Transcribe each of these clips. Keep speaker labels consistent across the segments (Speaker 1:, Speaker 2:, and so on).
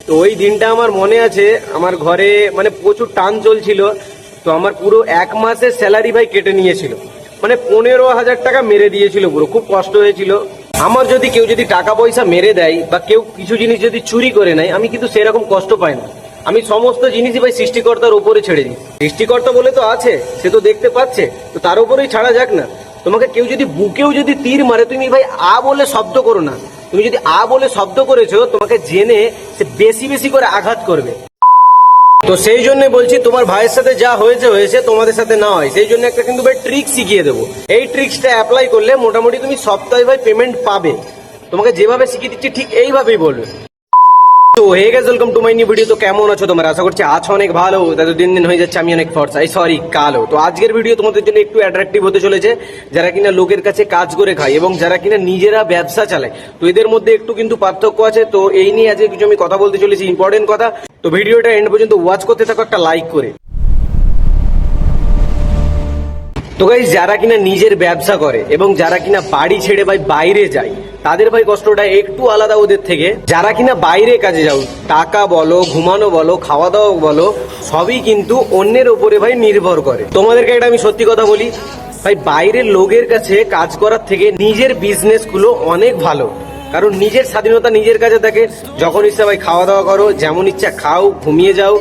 Speaker 1: তো ওই দিনটা আমার মনে আছে, আমার ঘরে মানে প্রচুর টান চলছিল। তো আমার পুরো এক মাসের স্যালারি ভাই কেটে নিয়েছিল, মানে 15,000 টাকা মেরে দিয়েছিল পুরো। খুব কষ্ট হয়েছিল আমার। যদি কেউ যদি টাকা পয়সা মেরে দেয় বা কেউ কিছু জিনিস যদি চুরি করে নেয়, আমি কিন্তু সেরকম কষ্ট পাই না। আমি সমস্ত জিনিসই ভাই সৃষ্টিকর্তার উপরে ছেড়ে দিই। সৃষ্টিকর্তা বলে তো আছে, সে তো দেখতে পাচ্ছে, তো তার উপরেই ছাড়া যাক না। তোমাকে কেউ যদি বুকেও যদি তীর মারে, তুমি ভাই আ বলে শব্দ করো না। তুমি যদি আ বলে শব্দ করেছো, তোমাকে জেনে সে বেশি বেশি করে আঘাত করবে। তো সেই জন্য বলছি, তোমার ভাইয়ের সাথে যা হয়েছে হয়েছে, তোমাদের সাথে না হয়। সেই জন্য একটা কিন্তু ভাই ট্রিক শিখিয়ে দেবো। এই ট্রিক্সটা অ্যাপ্লাই করলে মোটামুটি তুমি সপ্তাহে ভাই পেমেন্ট পাবে। তোমাকে যেভাবে শিখিয়ে দিচ্ছি ঠিক এইভাবেই বলবে। তো hey guys, welcome to my new video. তো কেমন আছো তোমরা? আশা করছি আছো অনেক ভালো। তাদের দিন দিন হয়ে যাচ্ছে আমি অনেক ফর্সা, সরি কালো। তো আজকের ভিডিও তোমাদের জন্য একটু অ্যাট্রাকটিভ হতে চলেছে। যারা কিনা লোকের কাছে কাজ করে খায় এবং যারা কিনা নিজেরা ব্যবসা চালায়, তো এদের মধ্যে একটু কিন্তু পার্থক্য আছে। তো এই নিয়ে আজকে কিছু আমি কথা বলতে চলেছি, ইম্পর্টেন্ট কথা। তো ভিডিওটা এন্ড পর্যন্ত ওয়াচ করতে থাকো একটা লাইক করে। তো গাইস, যারা কিনা নিজের ব্যবসা করে এবং যারা কিনা বাড়ি ছেড়ে ভাই বাইরে যায়, তাদের ভাই কষ্টটা একটু আলাদা ওদের থেকে। যারা কিনা বাইরে কাজে যাও, টাকা বলো, ঘুমানো বলো, খাওয়া দাওয়া বলো, সবই কিন্তু অন্যের উপরে ভাই নির্ভর করে। তোমাদেরকে একটা আমি সত্যি কথা বলি ভাই, বাইরের লোকের কাছে কাজ করার থেকে নিজের বিজনেস গুলো অনেক ভালো। কারণ নিজের স্বাধীনতা নিজের কাছে থাকে। যখন ইচ্ছা ভাই খাওয়া দাওয়া করো, যেমন ইচ্ছা খাও, ঘুমিয়ে যাও,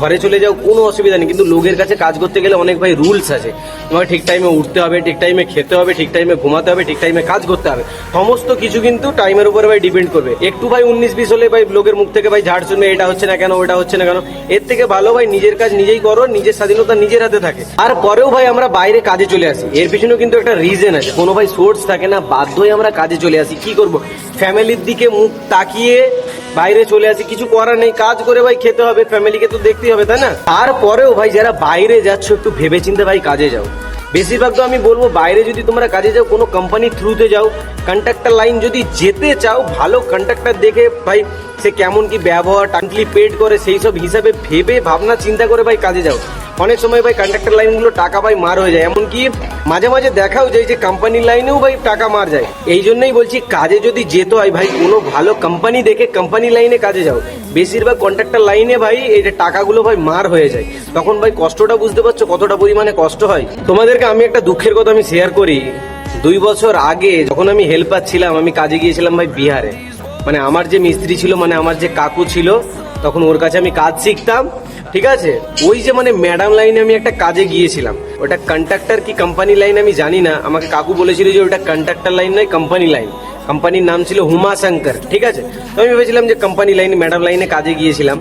Speaker 1: ঘরে চলে যাও, কোনো অসুবিধা নেই। কিন্তু লোকের কাছে কাজ করতে গেলে অনেক ভাই রুলস আছে। তোমাকে ঠিক টাইমে উঠতে হবে, ঠিক টাইমে খেতে হবে, ঠিক টাইমে ঘুমাতে হবে, ঠিক টাইমে কাজ করতে হবে। সমস্ত কিছু কিন্তু টাইমের উপরে ভাই ডিপেন্ড করবে। একটু ভাই 19-20 হলে ভাই লোকের মুখ থেকে ভাই ঝাড় শুনবে, এটা হচ্ছে না কেন, ওটা হচ্ছে না কেন। এর থেকে ভালো ভাই নিজের কাজ নিজেই করো, নিজের স্বাধীনতা নিজের হাতে থাকে। আর পরেও ভাই আমরা বাইরে কাজে চলে আসি, এর পিছনেও কিন্তু একটা রিজন আছে। কোনো ভাই সোর্স থাকে না, বাধ্যই আমরা কাজে চলে আসি। কি করব, ফ্যামিলির দিকে মুখ তাকিয়ে বাইরে চলে আসি, কিছু করার নেই। কাজ করে ভাই খেতে হবে, ফ্যামিলিকে তো দেখতেই হবে, তাই না? তারপরেও ভাই যারা বাইরে যাচ্ছ, একটু ভেবেচিন্তে ভাই কাজে যাও। বেশিরভাগ তো আমি বলবো, বাইরে যদি তোমরা কাজে যাও, কোনো কোম্পানির থ্রুতে যাও, কন্ট্রাক্টর লাইন যদি যেতে চাও, ভালো কন্ট্রাক্টর দেখে ভাই সে কেমন কি ব্যবহার, টাইমলি পেড করে, সেই সব হিসাবে ভেবে ভাবনা চিন্তা করে ভাই কাজে যাও। অনেক সময় ভাই কন্ট্রাক্টর লাইনগুলো টাকা ভাই মার হয়ে যায়, এমনকি মাঝে মাঝে দেখাও যায় যে কোম্পানির লাইনেও ভাই টাকা মার যায়। এই জন্যই বলছি, কাজে যদি যেতে হয় ভাই, কোনো ভালো কোম্পানি দেখে কোম্পানি লাইনে কাজে যাও। বেশিরভাগ কন্ট্রাক্টর লাইনে ভাই এই যে টাকাগুলো ভাই মার হয়ে যায়, তখন ভাই কষ্টটা বুঝতে পারছো কতটা পরিমাণে কষ্ট হয়। তোমাদেরকে আমি একটা দুঃখের কথা আমি শেয়ার করি। 2 বছর আগে যখন আমি হেল্পার ছিলাম, আমি কাজে গিয়েছিলাম ভাই বিহারে। মানে আমার যে মিস্ত্রি ছিল, মানে আমার যে কাকু ছিল, তখন ওর কাছে আমি কাজ শিখতাম, ঠিক আছে? ওই যে মানে ম্যাডাম লাইনে আমি একটা কাজে গিয়েছিলাম। ওটা কন্ট্রাক্টর কি কোম্পানি লাইন আমি জানি না, আমাকে কাকু বলেছিল যে ওটা কন্ট্রাক্টর লাইন নয়, কোম্পানি লাইন। কোম্পানির নাম ছিল হুমা শঙ্কর, ঠিক আছে? তো আমি ভেবেছিলাম যে কোম্পানি লাইন, ম্যাডাম লাইনে কাজে গিয়েছিলাম।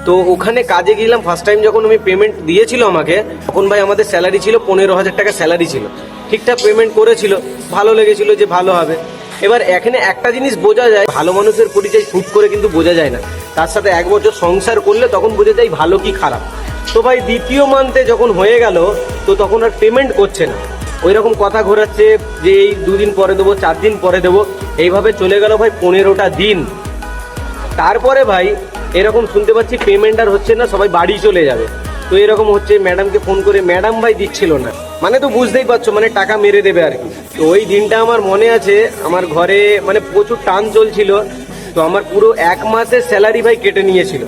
Speaker 1: তো ওখানে কাজে গেলাম, ফার্স্ট টাইম যখন আমি পেমেন্ট দিয়েছিল আমাকে, তখন ভাই আমাদের স্যালারি ছিল 15,000 টাকা স্যালারি ছিল। ঠিকঠাক পেমেন্ট করেছিল, ভালো লেগেছিল যে ভালো হবে। এবার এখানে একটা জিনিস বোঝা যায়, ভালো মানুষের পরিচয় হুট করে কিন্তু বোঝা যায় না। তার সাথে 1 বছর সংসার করলে তখন বোঝা যায় ভালো কি খারাপ। তো ভাই দ্বিতীয় মান্থে যখন হয়ে গেল, তো তখন আর পেমেন্ট করছে না। ওই রকম কথা ঘোরাচ্ছে যে এই 2 দিন পরে দেবো, 4 দিন পরে দেবো, এইভাবে চলে গেল ভাই 15টা দিন। তারপরে ভাই এরকম শুনতে পাচ্ছি পেমেন্ট আর হচ্ছে না, সবাই বাড়ি চলে যাবে। তো এরকম হচ্ছে, ম্যাডামকে ফোন করে ম্যাডাম ভাই দিচ্ছিল না। মানে তো বুঝতেই পারছো, মানে টাকা মেরে দেবে আর কি। তো ওই দিনটা আমার মনে আছে, আমার ঘরে মানে প্রচুর টান চলছিল। তো আমার পুরো 1 মাসের স্যালারি ভাই কেটে নিয়েছিল,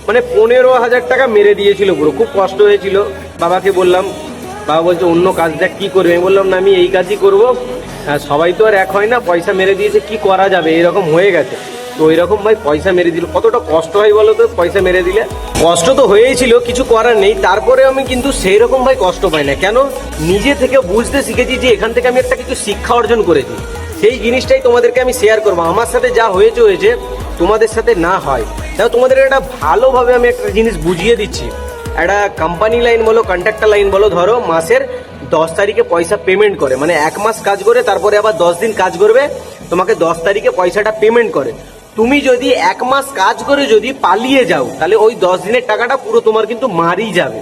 Speaker 1: মানে 15,000 টাকা মেরে দিয়েছিল পুরো। খুব কষ্ট হয়েছিল। বাবাকে বললাম, বাবা বলছে অন্য কাজ দেখ, কি করবে? আমি বললাম না, আমি এই কাজই করবো। সবাই তো আর এক হয় না, পয়সা মেরে দিয়েছে, কি করা যাবে, এরকম হয়ে গেছে। তো ওইরকম ভাই পয়সা মেরে দিল, কতটা কষ্ট হয় বলো তো? পয়সা মেরে দিলে কষ্ট তো হয়েই ছিল, কিছু করার নেই। তারপরে আমি কিন্তু সেই রকম ভাই কষ্ট পাই না। কেন? নিজে থেকে বুঝতে শিখেছি যে এখান থেকে আমি একটা কিছু শিক্ষা অর্জন করেছি। সেই জিনিসটাই তোমাদেরকে আমি শেয়ার করবো। আমার সাথে যা হয়েছে হয়েছে, তোমাদের সাথে না হয়। তাও তোমাদের একটা ভালোভাবে আমি একটা জিনিস বুঝিয়ে দিচ্ছি। একটা কোম্পানি লাইন বলো, কন্ট্রাক্টর লাইন বলো, ধরো মাসের 10 তারিখে পয়সা পেমেন্ট করে, মানে 1 মাস কাজ করে, তারপরে আবার 10 দিন কাজ করবে, তোমাকে 10 তারিখে পয়সাটা পেমেন্ট করে। তুমি যদি 1 মাস কাজ করে যদি পালিয়ে যাও, তাহলে ওই 10 দিনের টাকাটা পুরো তোমার কিন্তু মারই যাবে।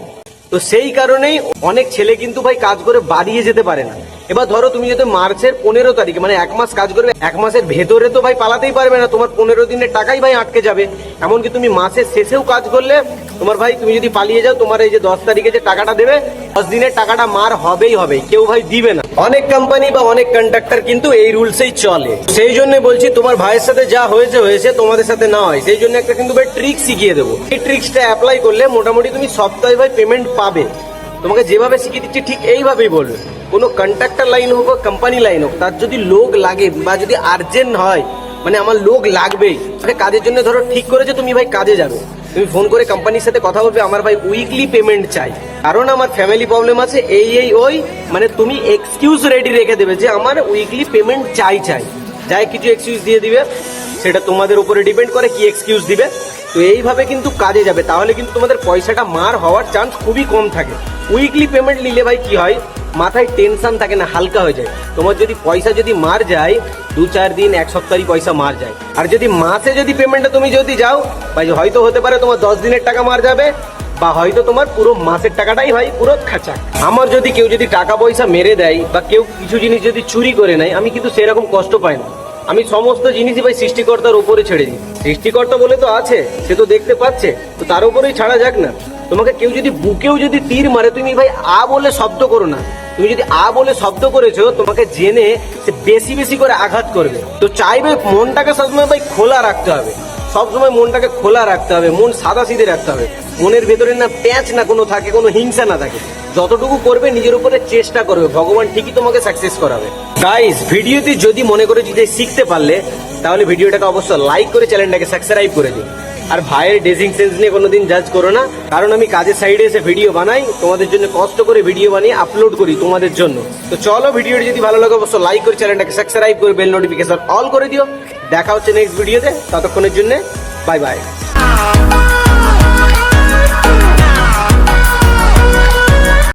Speaker 1: তো সেই কারণেই অনেক ছেলে কিন্তু ভাই কাজ করে বাড়িয়ে যেতে পারে না। এবার ধরো তুমি যদি মার্চের 15 তারিখে মানে 1 মাস কাজ করবে, 1 মাসের ভেতরে তো ভাই পালাতেই পারবে না, তোমার 15 দিনের টাকাই ভাই আটকে যাবে। এমনকি তুমি মাসের শেষেও কাজ করলে তোমার ভাই তুমি যদি পালিয়ে যাও, তোমার এই যে 10 তারিখে যে টাকাটা দেবে 10 দিনের টাকাটা মার হবেই হবে, কেউ ভাই দিবে না। অনেক কোম্পানি বা অনেক কন্ট্রাক্টর কিন্তু এই রুলসেই চলে। সেই জন্য বলছি তোমার ভাইয়ের সাথে যা হয়েছে হয়েছে, তোমাদের সাথে না হয়। সেই জন্য একটা কিন্তু ভাই ট্রিক শিখিয়ে দেবো। এই ট্রিক্সটা অ্যাপ্লাই করলে মোটামুটি তুমি সপ্তাহে ভাই পেমেন্ট পাবে। তোমাকে যেভাবে শিখিয়ে দিচ্ছি ঠিক এইভাবেই বলবে। কোনো কন্ট্রাক্টর লাইন হোক বা কোম্পানি লাইন হোক, তার যদি লোক লাগে বা যদি আর্জেন্ট হয়, মানে আমার লোক লাগবেই, তাহলে কাজের জন্য ধরো ঠিক করেছে তুমি ভাই কাজে যাবে, তুমি ফোন করে কোম্পানির সাথে কথা বলবে, আমার ভাই উইকলি পেমেন্ট চাই, কারণ আমার ফ্যামিলি প্রবলেম আছে এই ওই, মানে তুমি এক্সকিউজ রেডি রেখে দেবে যে আমার উইকলি পেমেন্ট চাই। যাই কিছু এক্সকিউজ দিয়ে দিবে, সেটা তোমাদের উপরে ডিপেন্ড করে কি এক্সকিউজ দিবে। তো এইভাবে কিন্তু কাজে যাবে, তাহলে কিন্তু তোমাদের পয়সাটা মার হওয়ার চান্স খুবই কম থাকে। উইকলি পেমেন্ট নিলে ভাই কি হয়, মাথায় টেনশন থাকে না, হালকা হয়ে যায়। তোমার যদি পয়সা যদি মার যায় 2-4 দিন 1 সপ্তাহই পয়সা মার যায়। আর যদি মাসে যদি পেমেন্টটা তুমি যদি যাও ভাই, হয়তো হতে পারে তোমার 10 দিনের টাকা মার যাবে, বা হয়তো তোমার পুরো মাসের টাকাটাই ভাই পুরো খাঁচা। আমার যদি কেউ যদি টাকা পয়সা মেরে দেয় বা কেউ কিছু জিনিস যদি চুরি করে নেয়, আমি কিন্তু সেরকম কষ্ট পাই না। আমি সমস্ত জিনিসই ভাই সৃষ্টিকর্তার উপরে ছেড়ে দিই। সৃষ্টিকর্তা বলে তো আছে, সে তো দেখতে পাচ্ছে, তো তার উপরেই ছাড়া যাক না। তোমাকে কেউ যদি বুকেও যদি তীর মারে, তুমি ভাই আ বলে শব্দ করো না। তুমি যদি আ বলে শব্দ করেছো, তোমাকে জেনে সে বেশি বেশি করে আঘাত করবে। তো চাইবে মনটাকে সবসময় ভাই খোলা রাখতে হবে, সবসময় মনটাকে খোলা রাখতে হবে, মন সাদা সিধে রাখতে হবে। মনের ভেতরে না প্যাঁচ না কোনো থাকে, কোনো হিংসা না থাকে। যতটুকু করবে নিজের উপরে চেষ্টা করবে, ভগবান ঠিকই তোমাকে সাকসেস করাবে। গাইস, ভিডিওতে যদি মনে করে যদি শিখতে পারলে, তাহলে ভিডিওটাকে অবশ্যই লাইক করে চ্যানেলটাকে সাবস্ক্রাইব করে দিন। আর ভাইয়ের ড্রেসিং সেন্স নিয়ে কোনোদিন জাজ করো না, কারণ আমি কাজের সাইডে এসে ভিডিও বানাই, তোমাদের জন্য কষ্ট করে ভিডিও বানিয়ে আপলোড করি তোমাদের জন্য। তো চলো, ভিডিওটি যদি ভালো লাগে অবশ্যই লাইক করে চ্যানেলটাকে সাবস্ক্রাইব করে বেল নোটিফিকেশন অল করে দিও। দেখা হচ্ছে নেক্সট ভিডিওতে, ততক্ষণের জন্য বাই বাই।